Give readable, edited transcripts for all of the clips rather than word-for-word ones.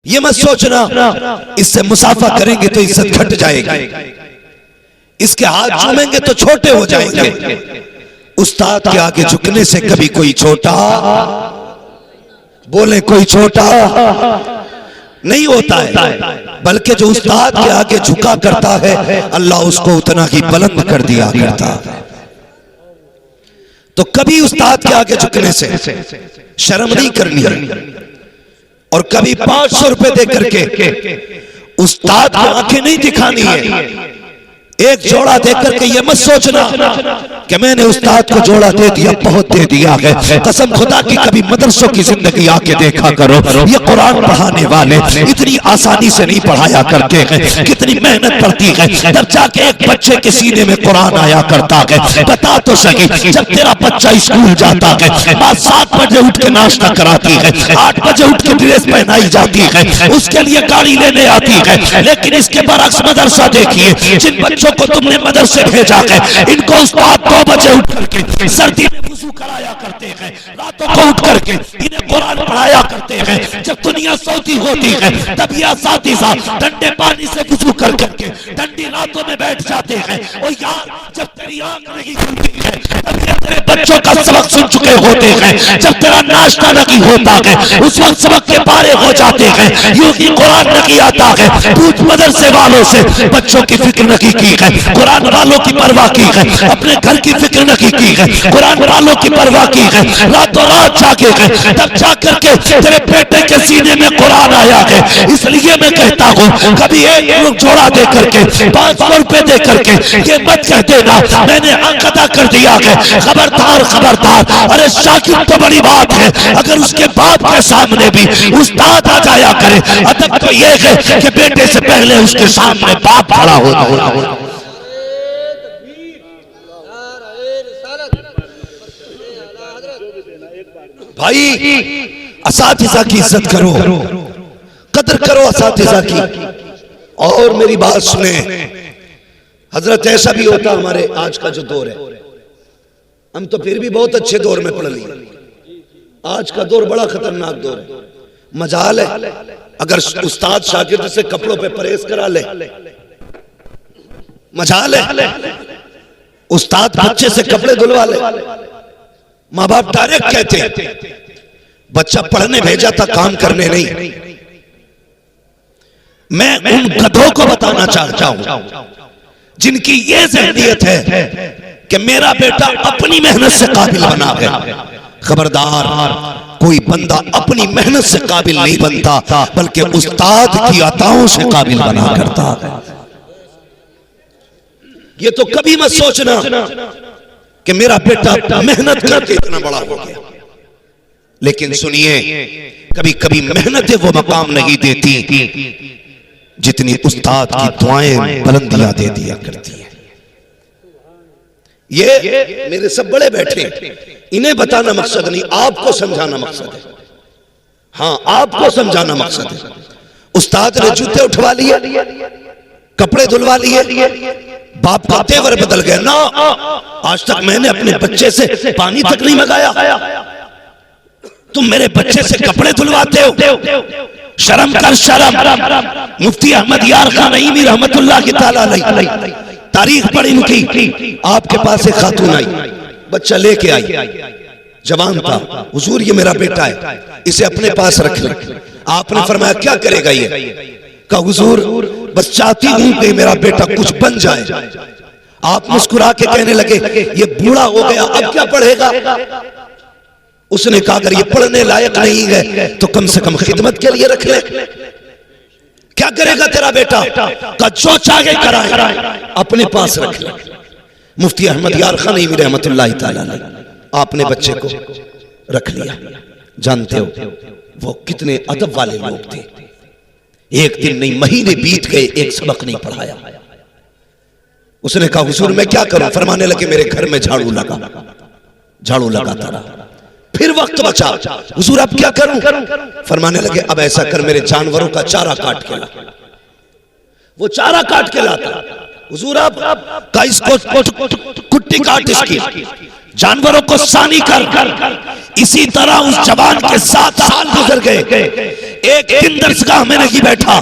ये मत सोचना इससे मुसाफा करेंगे तो इज्जत घट जाएगी, इसके हाथ चूमेंगे तो छोटे हो जाएंगे। उस्ताद के आगे झुकने से कभी कोई छोटा, बोले कोई छोटा नहीं होता है, बल्कि जो उस्ताद के आगे झुका करता है अल्लाह उसको उतना ही बुलंद कर दिया करता है। तो कभी उस्ताद के आगे झुकने से शर्म नहीं करनी है, और कभी 500 रुपए दे करके उस्ताद को आंखें नहीं दिखानी है। एक जोड़ा दे करके ये मत सोचना कि मैंने उस्ताद को जोड़ा दे दिया, बहुत दे दिया है। कसम खुदा की कभी मदरसों की जिंदगी आके देखा करो, ये कुरान पढ़ाने वाले इतनी आसानी से नहीं पढ़ाया करते हैं, कितनी मेहनत पड़ती है तब जाके एक बच्चे के सीने में कुरान आया करता है। बता तो सही, जब तेरा बच्चा स्कूल जाता है माँ 7 बजे उठ के नाश्ता कराती है, 8 बजे उठ के ड्रेस पहनाई जाती है, उसके लिए गाड़ी लेने आती है। लेकिन इसके बरक्स मदरसा देखिए, जिन बच्चों को तुमने मदरसे भेजा है इनको उस्ताद 2 बजे उठ करके सर्दी में वुजू कराया करते हैं, रातों को उठ करके इन्हें कुरान पढ़ाया करते हैं। जब दुनिया सोती होती है तब ये असातिज़ा ठंडे पानी से वुजू कर करके ठंडी रातों में बैठ जाते हैं। और यार जब तेरी आंख नहीं खुलती है तब ये तेरे बच्चों का सबक सुन चुके होते हैं, जब तेरा नाश्ता नहीं होता है उस वक्त सबक के बारे हो जाते हैं। यूं ही कुरान नहीं आता है, पूछ मदरसे वालों से बच्चों की फिक्र नहीं की है, कुरान वालों की परवाह की है, अपने घर की फिक्र नहीं की है, कुरान वालों की परवाह की है, रातों रात जागे है, तब जाकर के तेरे बेटे के सीने में कुरान आया है। इसलिए मैं कहता हूँ कभी एक जोड़ा दे करके 500 रुपए दे करके ये मत कह देना मैंने हक अदा कर दिया है। खबरदार खबरदार, अरे शाकिर तो बड़ी बात है, अगर उसके बाप के सामने भी उस्ताद आ जाया करे अदब तो ये है कि बेटे से पहले उसके सामने बाप खड़ा होता। भाई असातिज़ा की इज्जत करो, कदर करो असातिज़ा की। और मेरी बात सुने हजरत, ऐसा भी होता हमारे आज का जो दौर है, हम तो फिर भी बहुत अच्छे दौर में पढ़ लिए, आज का दौर बड़ा खतरनाक दौर है। मजाल है अगर उस्ताद शागिर्द से कपड़ों पे परहेज करा ले, मजाल है उस्ताद बच्चे से कपड़े धुलवा ले। माँ बाप डायरेक्ट कहते हैं बच्चा पढ़ने भेजा था काम करने नहीं। मैं उन गधों को बताना चाहता हूं जिनकी ये जहनियत है कि मेरा बेटा अपनी मेहनत से काबिल बना है। खबरदार, कोई बंदा अपनी मेहनत से काबिल नहीं बनता बल्कि उस्ताद की अताओं से काबिल बना करता है। ये तो कभी मत सोचना कि मेरा बेटा मेहनत करके इतना बड़ा हो गया। लेकिन सुनिए, कभी कभी मेहनतें वो मकाम नहीं देती जितनी उस्ताद की दुआएं बुलंदियां दे दिया करती है। ये मेरे सब बड़े बैठे, इन्हें बताना मकसद नहीं, आपको समझाना मकसद है। हाँ, आपको समझाना मकसद है। उस्ताद ने जूते उठवा लिए, कपड़े धुलवा लिए, बाप का तेवर बदल गया ना। आज तक मैंने अपने बच्चे से पानी तक नहीं मंगाया, तुम मेरे बच्चे से कपड़े धुलवाते हो। शर्म कर शर्म। मुफ्ती अहमद यार खान नईमी रहमतुल्लाह की ताला अलैह, तारीख पढ़ी उनकी, आपके पास एक खातून आई, बच्चा लेके आई, जवान था। हुजूर ये मेरा बेटा है, इसे अपने पास रख ले। आपने फरमाया क्या करेगा ये? कहा हुजूर बस चाहती हूं कि मेरा बेटा कुछ बन जाए। आप मुस्कुरा के कहने लगे ये बूढ़ा हो गया अब क्या पढ़ेगा? उसने कहा अगर ये पढ़ने लायक नहीं है तो कम से कम खिदमत के लिए रख ले। क्या करेगा तेरा बेटा? का जो चाहे कराए, अपने पास रख ले। मुफ्ती अहमद यार खान नईमी रहमतुल्लाह तआला अलैह, आपने बच्चे को रख लिया। जानते हो वो कितने अदब वाले लोग थे। एक दिन नहीं महीने बीत गए, एक सबक नहीं पढ़ाया। उसने कहा हुजूर मैं क्या करूं? फरमाने लगे मेरे घर में झाड़ू लगाता रहा। फिर वक्त बचा, हुजूर अब क्या करूं? फरमाने लगे अब ऐसा कर मेरे जानवरों का चारा काट के ला। वो चारा काट के लाता। हुजूर अब का इसको कुट्टी काट इसकी, जानवरों को सानी कर। इसी तरह उस जवान के 7 साल गुजर गए। एक दिन दरसगाह में नहीं बैठा।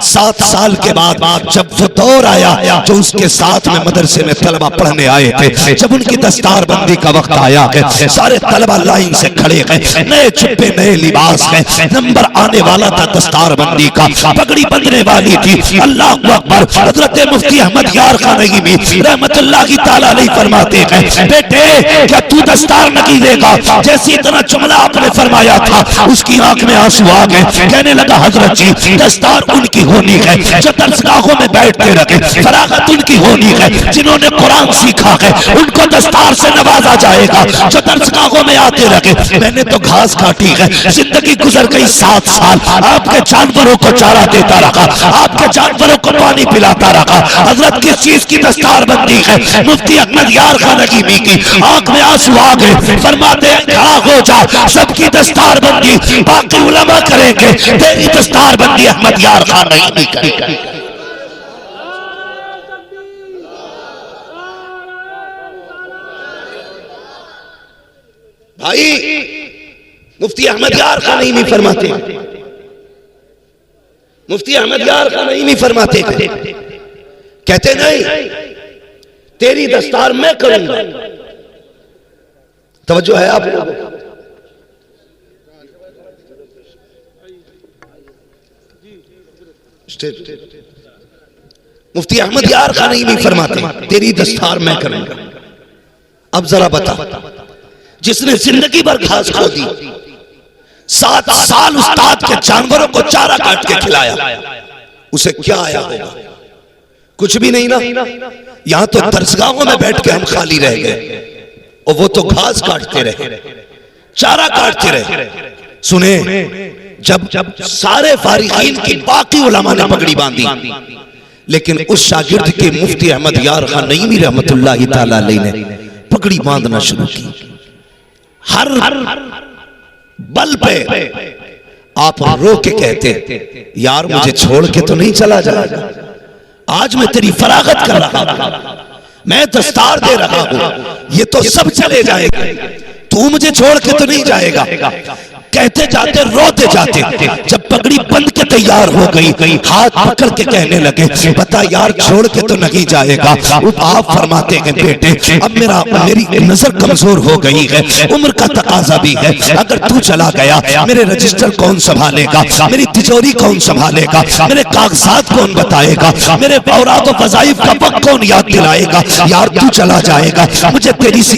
7 साल के बाद जब वो दौर आया जो उसके साथ में मदरसे में तलबा पढ़ने आए थे, जब उनकी दस्तार बंदी का वक्त आया है, सारे तलबा लाइन से खड़े गए, नए छुपे नए लिबास में, नंबर आने वाला था दस्तार बंदी का, पगड़ी बंधने वाली थी। अल्लाह अकबर। हजरत मुफ्ती अहमद यार खान नईमी रहमतुल्लाह ताला अलैहि फरमाते हैं, बेटे क्या तू दस्तार नहीं लेगा? जैसे इतना जुमला आपने फरमाया था उसकी आंख में आंसू आ गए। कहने लगा हजरत जी दस्तार उनकी होनी है जो दरसगाहों में बैठ के रखे, फरागत उनकी होनी है जिन्होंने कुरान सीखा है, उनको दस्तार से नवाजा जाएगा जो दरसगाहों में आते रखे। मैंने तो घास काटी है, जिंदगी गुजर गई 7 साल, आपके जानवरों को चारा देता रहा, आपके जानवरों को पानी पिलाता रहा। हजरत किस चीज की दस्तार बंदी है? मुफ्ती अहमद यार खान नईमी की आंख में आंसू आ गए। फरमाते हैं खड़ा हो जा, सबकी दस्तार बंदी बाकी उलमा करेंगे, तेरी दस्तार बंदी अहमद यार खान नईमी करेगा। भाई मुफ्ती अहमद यार खान नईमी फरमाते, मुफ्ती अहमद यार खान नईमी फरमाते कहते नहीं तेरी दस्तार मैं करूंगा। तवज्जो है आप लोगों? मुफ्ती अहमद यार खान नईमी फरमाते तेरी दस्तार मैं करूंगा। अब जरा बता, जिसने जिंदगी भर घास खो दी, 7 साल उस्ताद के जानवरों को चारा काट के खिलाया, उसे क्या आया होगा? कुछ भी नहीं ना। यहां तो दरसगाहों में बैठ के हम खाली रह गए और वो तो घास काटते रहे, चारा काटते रहे। सुने, जब सारे फारिगीन की बाकी उलमा ने पगड़ी बांधी, लेकिन उस शागिर्द के मुफ्ती अहमद यार खान नईमी रहमतुल्लाह ताला अलैहि ने पगड़ी बांधना शुरू की। हर बल पे आप रो के कहते यार मुझे छोड़ के तो नहीं चला जाएगा, आज मैं तेरी फरागत कर रहा था, मैं दस्तार दे रहा हूं, ये तो सब चले जाएगा, तू मुझे छोड़ के तो नहीं जाएगा। कहते जाते रोते जाते, जब पगड़ी बंद के तैयार हो गई, हाथ पकड़ के कहने लगे बता यार छोड़ के तो नहीं जाएगा। आप फरमाते हैं बेटे अब मेरी नजर कमजोर हो गई है, उम्र का तकाजा भी है, अगर तू चला गया मेरे रजिस्टर कौन संभालेगा, मेरी तिजोरी कौन संभालेगा, मेरे कागजात कौन बताएगा, मेरे औरात व वज़ाइफ का वक्त कौन याद दिलाएगा। यार तू चला जाएगा, मुझे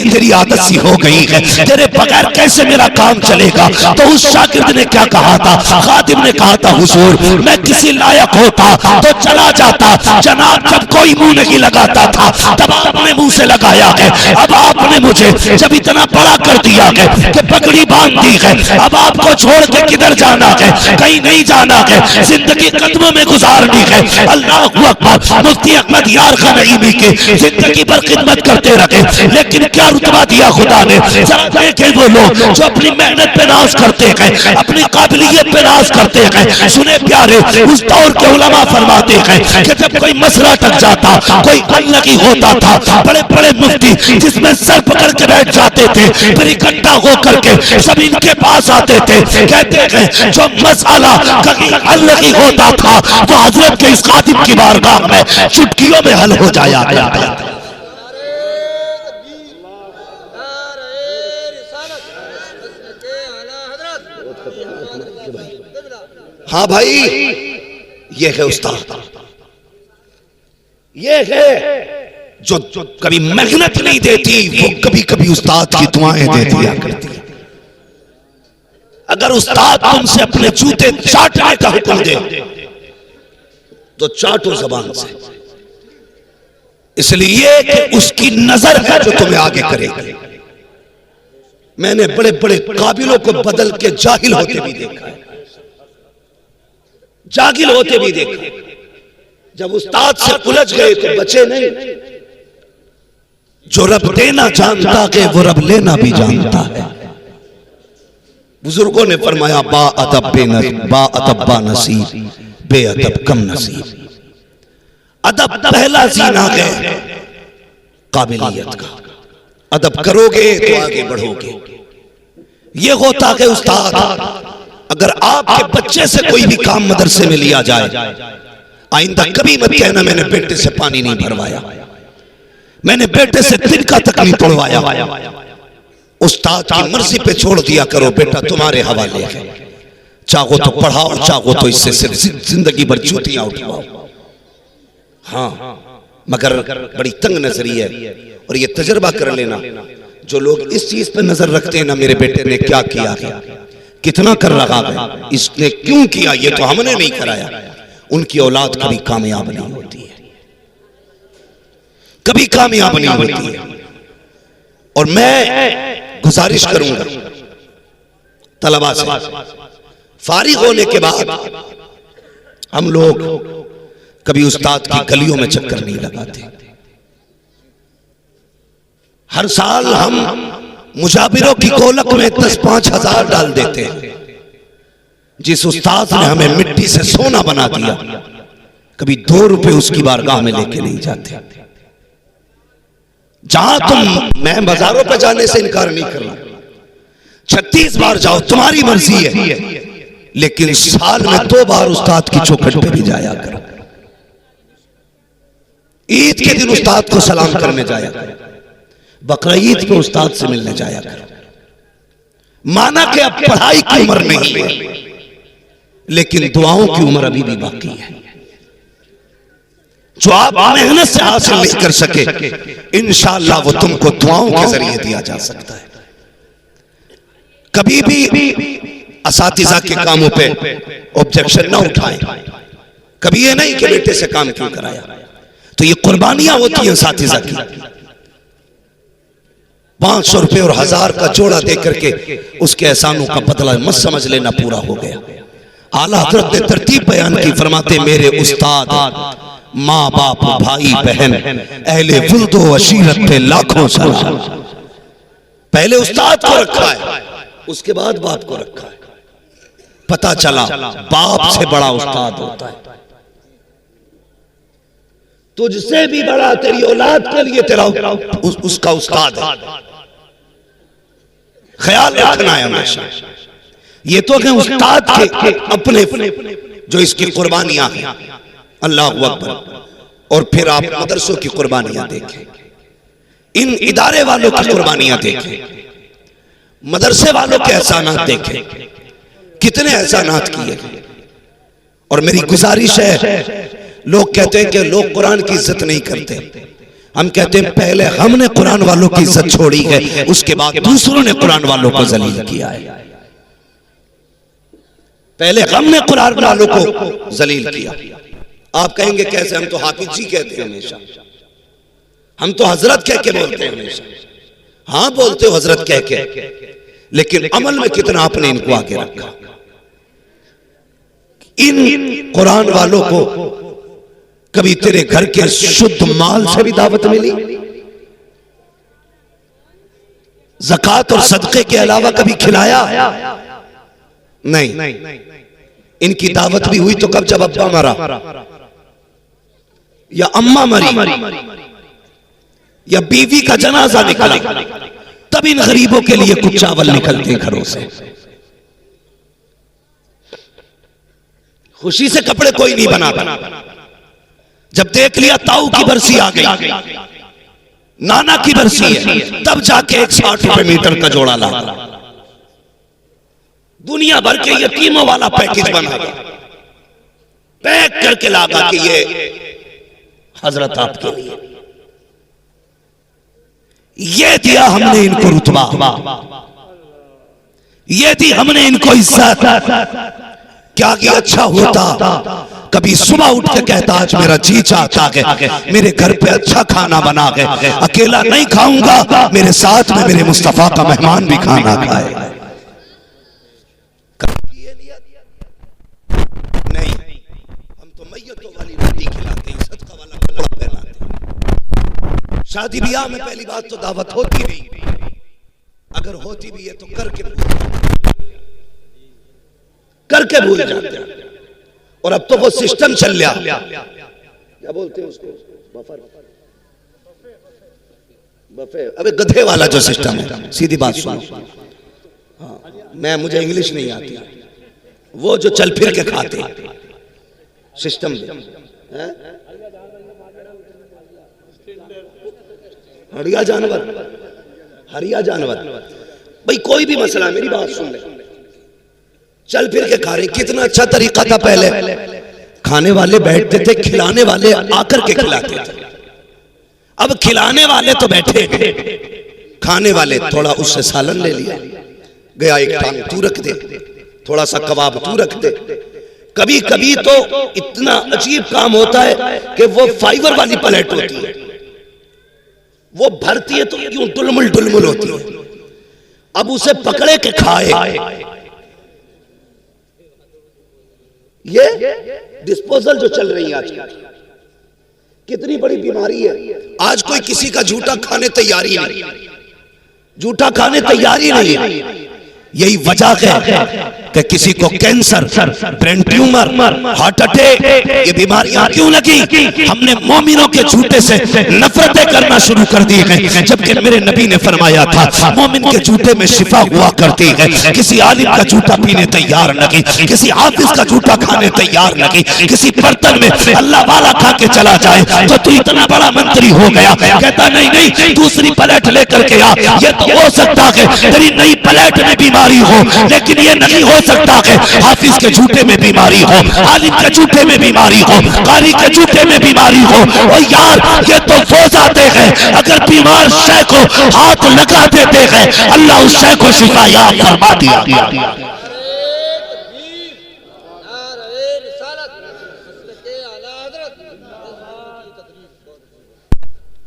तेरी आदत सी हो गई है, तेरे बगैर कैसे मेरा काम चलेगा। तो उस शागिर्द ने क्या कहा था? खादिम ने कहा था हुजूर मैं किसी लायक होता तो चला जाता, जनाब जब कोई मुंह नहीं लगाता था तब आपने मुंह से लगाया है, अब आपने मुझे जब इतना बड़ा कर दिया है कि पगड़ी बांध दी है, अब आपको छोड़ के किधर जाना है? कहीं नहीं जाना है, जिंदगी कदमों में गुजारनी है। अल्लाह अकबर। मुफ्ती अहमद यार खान नईमी की जिंदगी भर खिदमत करते रहे, लेकिन क्या रुतबा दिया खुदा ने। जरा देखें वो लोग जो अपनी मेहनत पे नाज करते हैं, अपनी काबिलियत पे नाज करते हैं। सुने प्यारे, उस दौर के उलमा फरमाते हैं कि जब कोई मसला टक जाता, कोई हल नहीं होता था, बड़े बड़े मुफ्ती जिसमें सर पकड़ के बैठ जाते थे, फिर इकट्ठा होकर के सब इनके पास आते थे। कहते हैं जो मसला कहीं हल नहीं होता था वो हजरत के इस खादिम की बारगाह में चुटकियों में हल हो जाया करता था। हाँ भाई, ये है उस्ताद, ये है जो कभी मेहनत नहीं देती, वो कभी कभी उस्ताद की दुआएं दे दिया करती। अगर उस्ताद तुमसे अपने जूते चाटने का हुक्म दे तो चाटो जबान से, इसलिए कि उसकी नजर है जो तुम्हें आगे करेगी। मैंने बड़े बड़े काबिलों को बदल के जाहिल होते भी देखा है, जागिल होते भी देखा। जब उस्ताद से उलझ गए तो बचे नहीं। जो रब देना जानता है वो रब लेना भी जानता है। बुजुर्गों ने फरमाया बा अदब बा नसीब, बेअदब कम नसीब। अदब पहला जीना है काबिलियत का, अदब करोगे तो आगे बढ़ोगे। ये होता है उस्ताद अगर आपके बच्चे से कोई भी काम मदरसे में लिया जाए, आइंदा कभी मत कहना मैंने बेटे से पानी नहीं भरवाया, मैंने बेटे से तिनका तक नहीं तोड़वाया। उस्ताद की मर्जी पे छोड़ दिया करो, बेटा तुम्हारे हवाले है, चाहो तो पढ़ाओ, चाहो तो इससे जिंदगी भर जूतियां उठवाओ। हाँ, मगर बड़ी तंग नजरी है। और ये तजर्बा कर लेना, जो लोग इस चीज पे नजर रखते हैं ना, मेरे बेटे ने क्या किया है, कितना कर रहा है, इसने क्यों किया, ये तो हमने नहीं कराया, उनकी औलाद कभी कामयाब नहीं होती है, कभी कामयाब नहीं होती है। और मैं गुजारिश करूंगा तलबा से, फारिग होने के बाद हम लोग कभी उस्ताद की गलियों में चक्कर नहीं लगाते। हर साल हम मुजाबिरों की गोलक में 10-5 हजार डाल देते हैं। जिस उस्ताद ने हमें मिट्टी से सोना बना दिया, कभी 2 रुपए उसकी बारगाह में लेके नहीं जाते। जहां तुम, मैं बाजारों पे जाने से इनकार नहीं कर रहा, 36 बार जाओ तुम्हारी मर्जी है, लेकिन साल में 2 बार उस्ताद की चौखट पे भी जाया करो। ईद के दिन उस्ताद को सलाम करने जाया करो, बकरा ईद पे उस्ताद से मिलने जाया करो। माना कि अब पढ़ाई की उम्र नहीं है, लेकिन दुआओं की उम्र अभी भी बाकी है। जो आप मेहनत से हासिल नहीं कर सके, इंशाअल्लाह वो तुमको दुआओं के जरिए दिया जा सकता है। कभी भी असातिज़ा के कामों पे ऑब्जेक्शन ना उठाएं। कभी ये नहीं कि बेटे से काम क्यों कराया, तो ये कुर्बानियां होती हैं असातिज़ा की। 500 रुपए और 1000 का जोड़ा दे करके उसके एहसानों का बदला मत समझ लेना पूरा हो गया। आला हज़रत ने तरतीब बयान की, फरमाते मेरे उस्ताद, माँ बाप, भाई बहन, अहले वुल्द व अशीरत पे लाखों सलाम। पहले उस्ताद को रखा है, उसके बाद बाप को रखा है। पता चला बाप से बड़ा उस्ताद होता है। तुझसे भी बड़ा तेरी औलाद के लिए तेरा उसका उस्ताद है। ख्याल रखना है हमेशा। ये तो है उस्ताद के अपने जो इसकी कुर्बानियां हैं, अल्लाह अकबर। और फिर आप मदरसों की कुर्बानियां देखें, इन इदारे वालों की कुर्बानियां देखें, मदरसे वालों के एहसानात देखें, कितने एहसानात किए। और मेरी गुजारिश है, लोग कहते हैं कि लोग कुरान की इज्जत नहीं करते, हम कहते हैं पहले हमने कुरान वालों की इज्जत छोड़ी है, उसके बाद दूसरों ने कुरान वालों को जलील किया है। पहले हमने कुरान वालों को जलील किया। आप कहेंगे कैसे, हम तो हाफिज जी कहते हैं हमेशा, हम तो हजरत कह के बोलते हैं हमेशा। हाँ बोलते हो हजरत कह के, लेकिन अमल में कितना आपने इनको आगे रखा। इन कुरान वालों को कभी तेरे घर के शुद्ध माल से भी दावत मिली? ज़कात और सदक़े के अलावा कभी खिलाया? नहीं। इनकी दावत भी हुई तो कब, जब अब्बा मरा या अम्मा मरी या बीवी का जनाजा निकला, तब इन गरीबों के लिए कुछ चावल निकलते घरों से। खुशी से कपड़े कोई नहीं बनाता। जब देख लिया ताऊ की बरसी आ गई, नाना की बरसी है, तब जाके 160 रुपए मीटर का जोड़ा ला, दुनिया भर के यतीमों वाला पैकेज बना, पैक करके लागा कि ये हजरत आपके लिए। ये दिया हमने इनको रुतबा, ये दी हमने इनको इज्जत। क्या कि अच्छा होता कभी सुबह उठ के कहता आज मेरा जी चाहता है मेरे घर पे अच्छा खाना बना है, अकेला नहीं खाऊंगा, मेरे साथ में मेरे मुस्तफा का मेहमान भी खाना खाए। नहीं, हम तो मैयतों वाली रोटी खिलाते हैं, सदका वाला कपड़ा पहनाते हैं। शादी ब्याह में पहली बात तो दावत होती नहीं, अगर होती भी है तो करके भूल जाते हैं। और अब तो वो सिस्टम चल गया, क्या बोलते हैं उसको, बफे। अबे गधे वाला जो सिस्टम है, सीधी बात सुनो। हाँ, मुझे इंग्लिश नहीं आती, वो जो चल फिर के खाते सिस्टम है, हरिया जानवर, हरिया जानवर। भाई कोई भी मसला, मेरी बात सुन ले, चल फिर के खा रहे। कितना अच्छा तरीका था पहले, खाने वाले बैठते थे, खिलाने वाले आकर के खिलाते थे। अब खिलाने वाले तो बैठे, खाने वाले थोड़ा उससे सालन ले लिया, गया एक टांग तू रख दे, थोड़ा सा कबाब तू रख दे। कभी कभी तो इतना अजीब काम होता है कि वो फाइबर वाली प्लेट होती है, वो भरती है तो यूं डुलमुल डुलमुल होती है। अब उसे पकड़े के खाए, ये डिस्पोजल जो चल रही है आजकल, कितनी बड़ी बीमारी है। आज कोई किसी का झूठा खाने तैयारी नहीं, झूठा खाने तैयारी नहीं है। यही वजह है कि किसी को cancer, brain tumour, heart attack, ये बीमारियां क्यों लगी? हमने मोमिनों के झूठे से नफरतें करना शुरू कर दी है, जबकि मेरे नबी ने फरमाया था मोमिन के झूठे में शिफा हुआ करती है। किसी आलिम का झूठा पीने तैयार नहीं, किसी हाफिज का झूठा खाने तैयार नहीं। किसी बर्तन में अल्लाह वाला खा के चला जाए तो तू इतना बड़ा मंत्री हो गया, कहता नहीं नहीं दूसरी प्लेट लेकर के आ। ये तो हो सकता है तेरी नई प्लेट में बीमारी हो, लेकिन ये नहीं हो सकता है हाफिज के झूठे में बीमारी हो, आलिम के झूठे में बीमारी हो, कारी के झूठे में बीमारी हो। और यार ये तो वो जाते हैं, अगर बीमार शय को हाथ लगा देते हैं अल्लाह उस शय को शिफा याब फरमा दिया।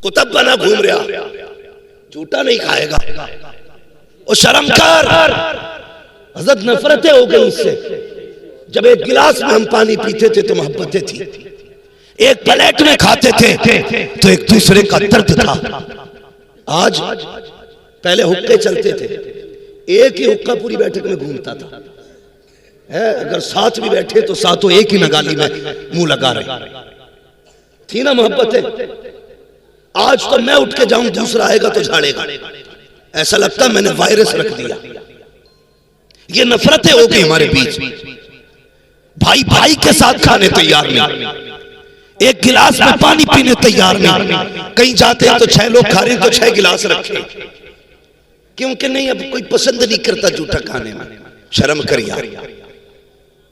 कुतुब बना घूम रहा, झूठा नहीं खाएगा। और शर्मकार, हज़रत नफरतें हो गई इससे। जब एक गिलास में हम पानी पीते थे तो मोहब्बतें थी, एक प्लेट में खाते थे तो एक दूसरे का दर्द था। आज पहले हुक्के चलते थे, एक ही हुक्का पूरी बैठक में घूमता था, है अगर साथ भी बैठे तो सातों एक ही नगाली में मुंह लगा रहे थी ना मोहब्बतें। आज तो मैं उठ के जाऊं, दूसरा आएगा तो झाड़ेगा, ऐसा लगता मैंने वायरस रख दिया। ये नफरतें हो गई हमारे बीच, भाई भाई के साथ खाने तैयार नहीं, एक गिलास में पानी पीने तैयार नहीं। कहीं जाते हैं तो 6 लोग खा रहे हैं तो 6 गिलास रखे, क्योंकि नहीं अब कोई पसंद नहीं करता जूठा खाने में। शर्म कर यार,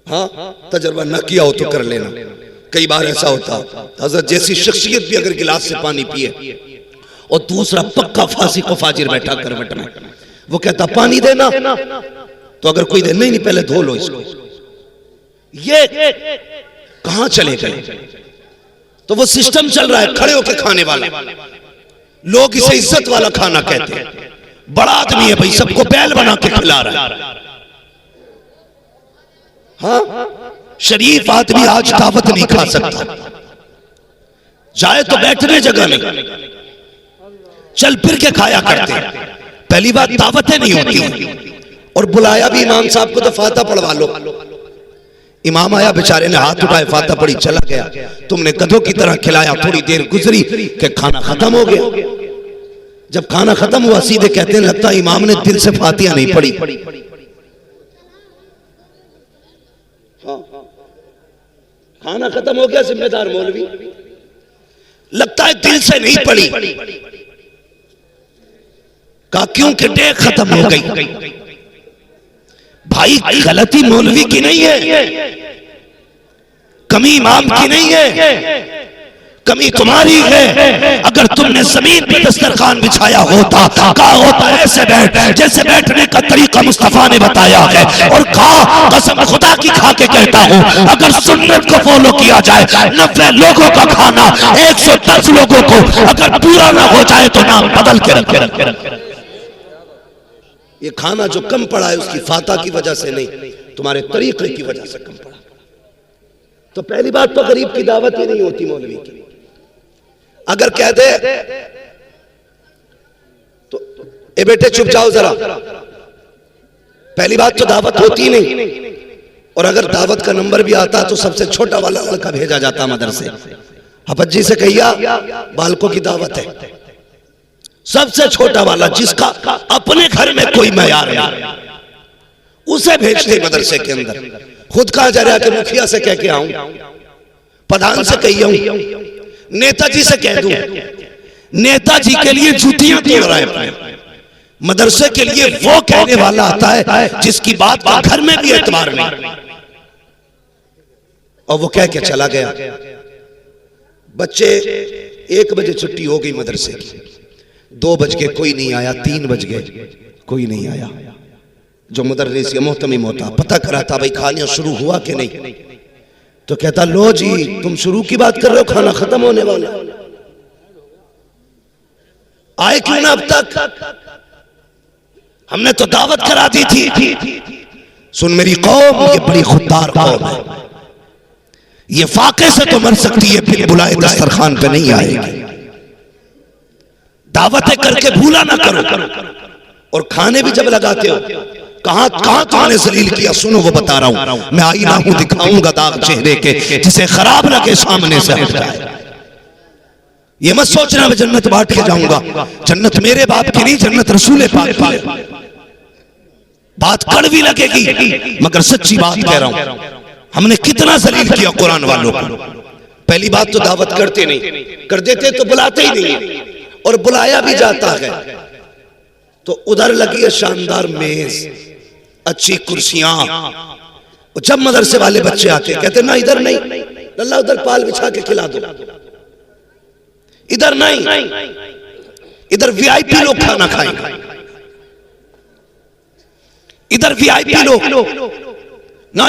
हाँ तजर्बा न किया हो तो कर लेना। कई बार ऐसा होता, हज़रत जैसी शख्सियत भी अगर गिलास से पानी पिए और दूसरा पक्का फांसी को फाजिर बैठा करवट में, वो कहता पानी देना, तो अगर कोई दे नहीं पहले धो लो इसको, ये कहां चले गए? तो वो सिस्टम चल रहा है खड़े होकर खाने वाला, लोग इसे इज्जत वाला खाना कहते हैं। बड़ा आदमी है भाई, सबको बैल बना के खिला रहा है। हाँ शरीफ आदमी आज दावत नहीं खा सकता, जाए तो बैठने जगह नहीं, चल फिर के खाया करते। पहली बात दावतें नहीं होती, और बुलाया भी इमाम साहब को तो फाता पढ़वा लो। इमाम आया, बेचारे ने हाथ उठाए, फाता पढ़ी, चला गया। तुमने गधों की तरह खिलाया, थोड़ी देर गुजरी कि खाना खत्म हो गया। जब खाना खत्म हुआ सीधे कहते हैं लगता इमाम ने दिल से फातिहा नहीं पढ़ी। खाना खत्म हो गया, जिम्मेदार मौलवी, लगता है दिल से नहीं पढ़ी। कहा क्योंकि डेग खत्म हो गई। भाई गलती मौलवी की नहीं है, कमी इमाम की नहीं है, कमी तुम्हारी है। अगर तुमने जमीन पे दस्तरखान बिछाया होता, कहा होता ऐसे बैठ, जैसे बैठने का तरीका मुस्तफा ने बताया है, और कहा कसम खुदा की खा के कहता हूं अगर सुन्नत को फॉलो किया जाए, 90 लोगों का खाना 110 लोगों को अगर पूरा ना हो जाए तो नाम बदल के रखे। ये खाना जो कम पड़ा है उसकी फाता की वजह से नहीं, तुम्हारे तरीके की वजह से कम पड़ा। तो पहली बात तो गरीब की दावत ही नहीं होती मौलवी की। अगर कह दे तो ए बेटे चुप जाओ जरा, पहली बात तो दावत होती नहीं। और अगर दावत का नंबर भी आता तो सबसे छोटा वाला लड़का भेजा जाता मदरसे, हफज्जी से कहिया बालकों की दावत है, सबसे छोटा वाला जिसका अपने घर में कोई मयार नहीं, उसे भेजते मदरसे के अंदर। खुद कहा जा रहा है कि मुखिया से कह के आऊं, प्रधान से कही आऊं, नेताजी से कह दूं। नेताजी के लिए जूतियां तोड़ रहा है, मदरसे के लिए वो कहने वाला आता है जिसकी बात का घर में भी एतबार नहीं, और वो कह के चला गया। बच्चे 1 बजे छुट्टी हो गई मदरसे की, 2 बज के कोई नहीं आया, 3 बज गए कोई नहीं आया। जो मुदर्रिस या मोहतमिम होता पता करा था भाई खाना शुरू हुआ कि नहीं, तो कहता लो जी तुम शुरू की बात कर रहे हो, खाना खत्म होने वाला, आए क्यों ना अब तक, हमने तो दावत करा दी थी। सुन मेरी कौम, ये बड़ी खुददार कौम है, ये फाके से तो मर सकती है, फिर बुलाए दस्तरखान पे नहीं आएगी। दावतें करके भूला ना करो, और खाने भी जब लगाते हो कहां कहां तुमने जलील किया, सुनो वो बता रहा हूं। मैं आईना हूं, दिखाऊंगा दाग चेहरे के, जिसे खराब लगे सामने से हट जाए। ये मत सोचना मैं जन्नत बांट के जाऊंगा, जन्नत मेरे बाप की नहीं, जन्नत रसूल पाक की। बात कड़वी लगेगी मगर सच्ची बात कह रहा हूं। हमने कितना जलील किया कुरान वालों को। पहली बात तो दावत करते नहीं, कर देते तो बुलाते ही नहीं, और बुलाया भी जाता है तो उधर लगी है शानदार मेज, अच्छी कुर्सियां। जब मदरसे वाले बच्चे आते कहते ना इधर नहीं, अल्लाह उधर पाल बिछा के खिला दो, इधर नहीं, इधर वीआईपी लोग खाना खाएंगे, इधर वीआईपी लोग ना